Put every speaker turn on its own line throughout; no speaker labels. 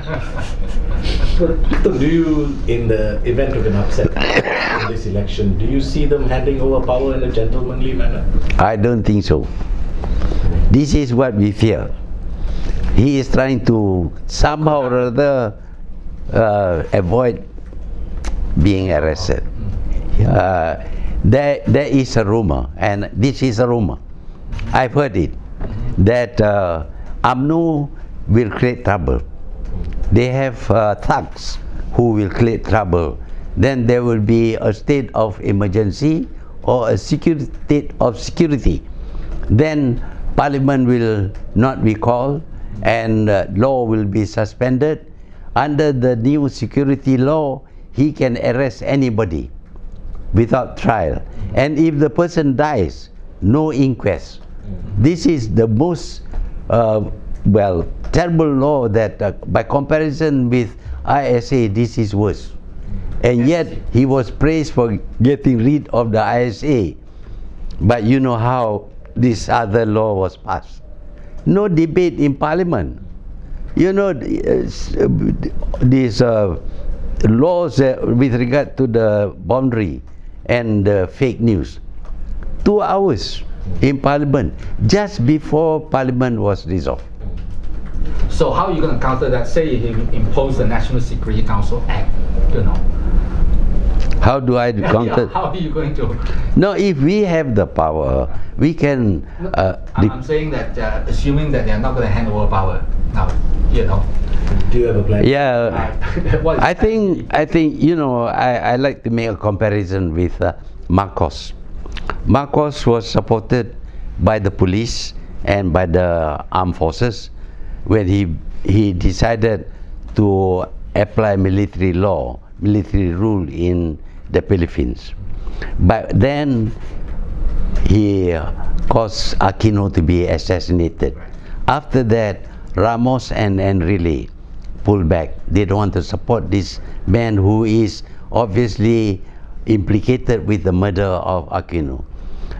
Do you, in the event of an upset in this election, do you see them handing over power in a gentlemanly manner?
I don't think so. This is what we fear. He is trying to somehow or other avoid being arrested. There is a rumor, and this is a rumor, I've heard it, that Umno will create trouble. They have thugs who will create trouble. Then there will be a state of emergency or a state of security. Then Parliament will not be called and law will be suspended. Under the new security law, he can arrest anybody without trial. And if the person dies, no inquest. This is the most terrible law that by comparison with ISA, this is worse. And yet he was praised for getting rid of the ISA. But you know how this other law was passed. No debate in Parliament. You know, these laws with regard to the boundary and fake news. 2 hours in Parliament, just before Parliament was dissolved.
So how are you going to counter that? Say he imposed the National Security Council Act, you know.
How do I counter?
How are you going to?
No, if we have the power, we can.
I'm saying that assuming that they are not going to hand over power now, you know.
Do you have a plan?
Yeah, I think you know, I like to make a comparison with Marcos. Marcos was supported by the police and by the armed forces when he decided to apply military law, military rule in the Philippines. But then he caused Aquino to be assassinated. After that, Ramos and Enrile pulled back. They don't want to support this man who is obviously implicated with the murder of Aquino.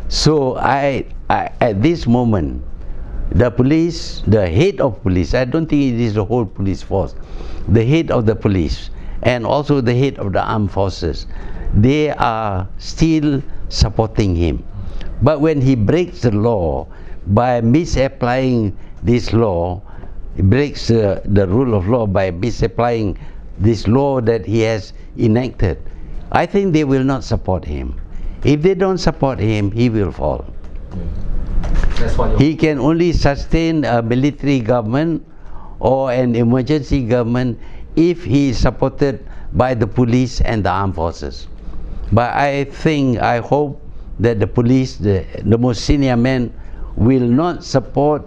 So I at this moment, the police, the head of police, I don't think it is the whole police force, the head of the police and also the head of the armed forces, they are still supporting him. But when he breaks the law by misapplying this law, he breaks the rule of law by misapplying this law that he has enacted, I think they will not support him. If they don't support him, he will fall.
That's what
he can only sustain a military government or an emergency government if he is supported by the police and the armed forces. But I hope that the police, the most senior men, will not support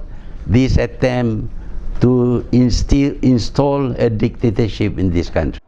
this attempt to install a dictatorship in this country.